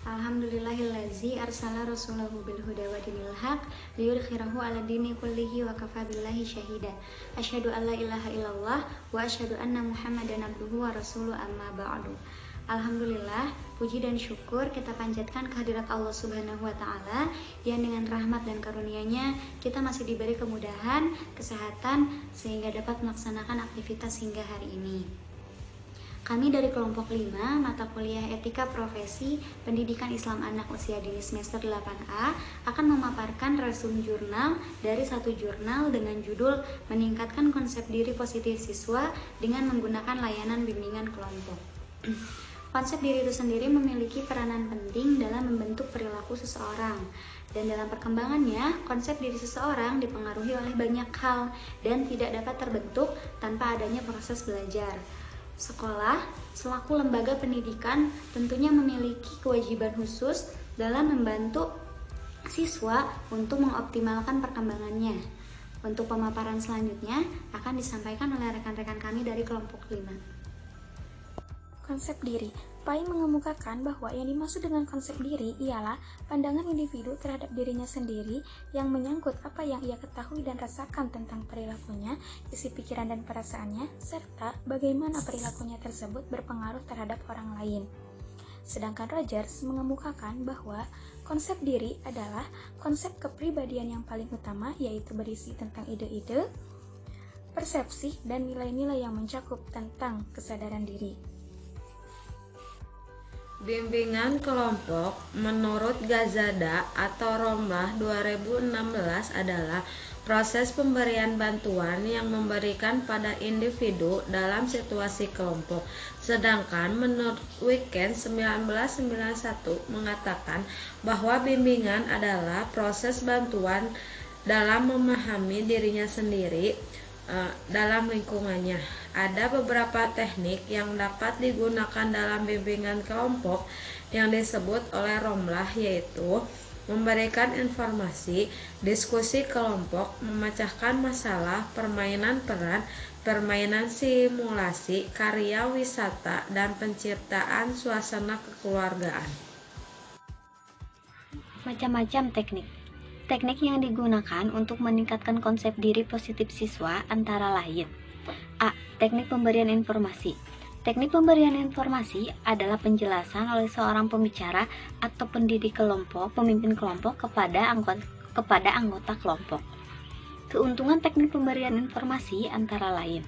Alhamdulillahillazi arsala rasulahu bil huda wa dinil haq liyudkhirahu ala dini kullihi wa kafa billahi syahida. Asyhadu an la ilaha illallah wa asyhadu anna Muhammadan abduhu wa rasuluhu amma ba'du. Alhamdulillah, puji dan syukur kita panjatkan kehadirat Allah Subhanahu wa taala yang dengan rahmat dan karunia-Nya kita masih diberi kemudahan, kesehatan sehingga dapat melaksanakan aktivitas hingga hari ini. Kami dari kelompok 5 mata kuliah Etika Profesi Pendidikan Islam Anak Usia Dini semester 8A akan memaparkan resume jurnal dari satu jurnal dengan judul Meningkatkan Konsep Diri Positif Siswa dengan menggunakan layanan bimbingan kelompok. Konsep diri itu sendiri memiliki peranan penting dalam membentuk perilaku seseorang. Dan dalam perkembangannya, konsep diri seseorang dipengaruhi oleh banyak hal dan tidak dapat terbentuk tanpa adanya proses belajar. Sekolah, selaku lembaga pendidikan, tentunya memiliki kewajiban khusus dalam membantu siswa untuk mengoptimalkan perkembangannya. Untuk pemaparan selanjutnya akan disampaikan oleh rekan-rekan kami dari kelompok 5. Konsep diri. Pai mengemukakan bahwa yang dimaksud dengan konsep diri ialah pandangan individu terhadap dirinya sendiri yang menyangkut apa yang ia ketahui dan rasakan tentang perilakunya, isi pikiran dan perasaannya, serta bagaimana perilakunya tersebut berpengaruh terhadap orang lain. Sedangkan Rogers mengemukakan bahwa konsep diri adalah konsep kepribadian yang paling utama, yaitu berisi tentang ide-ide, persepsi, dan nilai-nilai yang mencakup tentang kesadaran diri. Bimbingan kelompok menurut Gazada atau Romlah 2016 adalah proses pemberian bantuan yang memberikan pada individu dalam situasi kelompok. Sedangkan menurut Weekend 1991 mengatakan bahwa bimbingan adalah proses bantuan dalam memahami dirinya sendiri dalam lingkungannya. Ada beberapa teknik yang dapat digunakan dalam bimbingan kelompok yang disebut oleh Romlah, yaitu memberikan informasi, diskusi kelompok, memecahkan masalah, permainan peran, permainan simulasi, karya wisata, dan penciptaan suasana kekeluargaan. Macam-macam teknik. Teknik yang digunakan untuk meningkatkan konsep diri positif siswa antara lain: A. Teknik pemberian informasi. Teknik pemberian informasi adalah penjelasan oleh seorang pembicara atau pendidik kelompok, pemimpin kelompok kepada anggota kelompok. Keuntungan teknik pemberian informasi antara lain: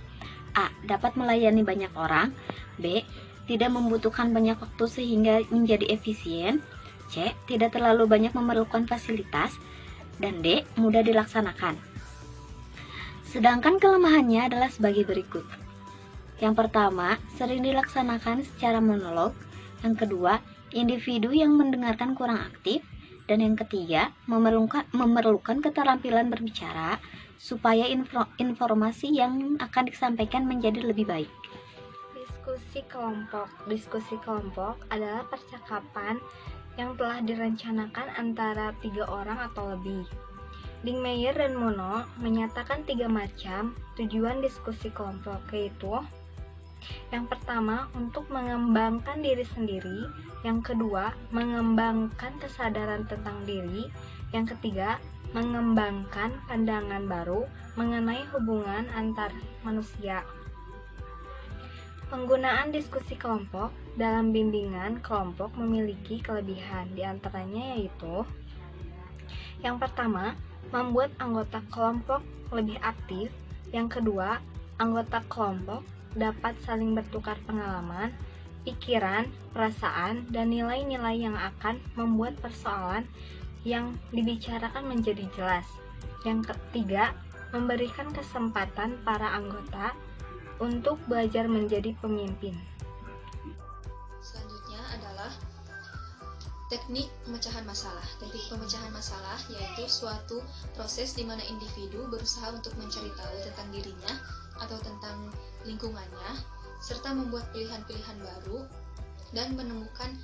A. Dapat melayani banyak orang. B. Tidak membutuhkan banyak waktu sehingga menjadi efisien. C. Tidak terlalu banyak memerlukan fasilitas. Dan D. Mudah dilaksanakan. Sedangkan kelemahannya adalah sebagai berikut. Yang pertama, sering dilaksanakan secara monolog. Yang kedua, individu yang mendengarkan kurang aktif. Dan yang ketiga, memerlukan keterampilan berbicara supaya informasi yang akan disampaikan menjadi lebih baik. Diskusi kelompok adalah percakapan yang telah direncanakan antara 3 orang atau lebih. Dingmeyer dan Mono menyatakan 3 macam tujuan diskusi kelompok, yaitu yang pertama, untuk mengembangkan diri sendiri. Yang kedua, mengembangkan kesadaran tentang diri. Yang ketiga, mengembangkan pandangan baru mengenai hubungan antar manusia. Penggunaan diskusi kelompok dalam bimbingan kelompok memiliki kelebihan, diantaranya yaitu: yang pertama, membuat anggota kelompok lebih aktif. Yang kedua, anggota kelompok dapat saling bertukar pengalaman, pikiran, perasaan, dan nilai-nilai yang akan membuat persoalan yang dibicarakan menjadi jelas. Yang ketiga, memberikan kesempatan para anggota untuk belajar menjadi pemimpin. Selanjutnya adalah teknik pemecahan masalah. Teknik pemecahan masalah yaitu suatu proses di mana individu berusaha untuk mencari tahu tentang dirinya atau tentang lingkungannya, serta membuat pilihan-pilihan baru dan menemukan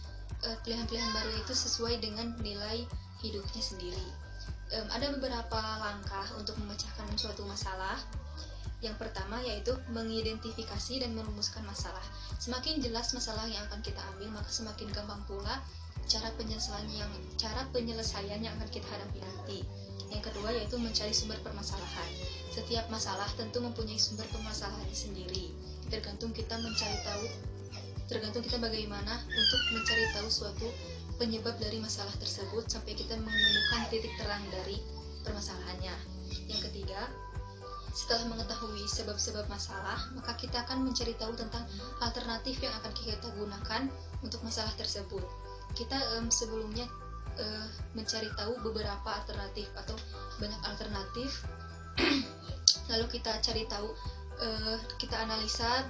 pilihan-pilihan baru itu sesuai dengan nilai hidupnya sendiri. Ada beberapa langkah untuk memecahkan suatu masalah. Yang pertama yaitu mengidentifikasi dan merumuskan masalah. Semakin jelas masalah yang akan kita ambil, maka semakin gampang pula cara penyelesaian yang akan kita hadapi nanti. Yang kedua yaitu mencari sumber permasalahan. Setiap masalah tentu mempunyai sumber permasalahannya sendiri. Tergantung kita bagaimana untuk mencari tahu suatu penyebab dari masalah tersebut sampai kita menemukan titik terang dari permasalahannya. Yang ketiga, setelah mengetahui sebab-sebab masalah, maka kita akan mencari tahu tentang alternatif yang akan kita gunakan untuk masalah tersebut. Kita sebelumnya mencari tahu beberapa alternatif atau banyak alternatif lalu kita cari tahu, kita analisa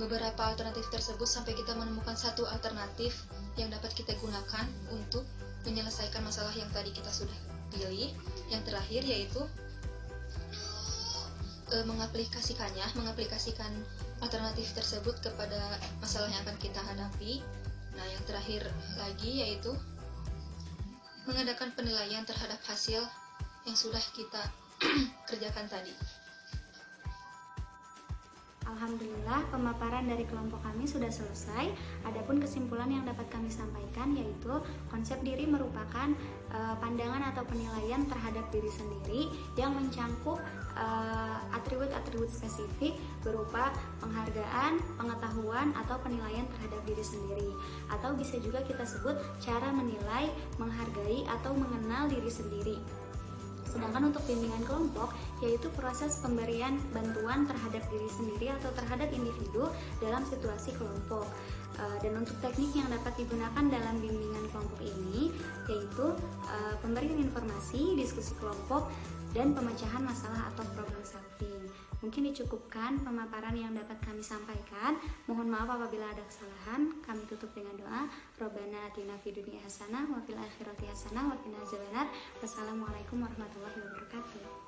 beberapa alternatif tersebut sampai kita menemukan satu alternatif yang dapat kita gunakan untuk menyelesaikan masalah yang tadi kita sudah pilih. Yang terakhir yaitu mengaplikasikan alternatif tersebut kepada masalah yang akan kita hadapi. Nah, yang terakhir lagi yaitu mengadakan penilaian terhadap hasil yang sudah kita kerjakan tadi. Alhamdulillah, pemaparan dari kelompok kami sudah selesai. Adapun kesimpulan yang dapat kami sampaikan yaitu konsep diri merupakan pandangan atau penilaian terhadap diri sendiri yang mencangkup atribut-atribut spesifik berupa penghargaan, pengetahuan, atau penilaian terhadap diri sendiri. Atau bisa juga kita sebut cara menilai, menghargai, atau mengenal diri sendiri. Sedangkan untuk bimbingan kelompok yaitu proses pemberian bantuan terhadap diri sendiri atau terhadap individu dalam situasi kelompok. Dan untuk teknik yang dapat digunakan dalam bimbingan kelompok ini yaitu pemberian informasi, diskusi kelompok, dan pemecahan masalah atau problem solving. Mungkin dicukupkan pemaparan yang dapat kami sampaikan. Mohon maaf apabila ada kesalahan. Kami tutup dengan doa. Robbana atina fid dunya hasanah wa fil akhirati hasanah wa qina azabannar. Wassalamualaikum warahmatullahi wabarakatuh.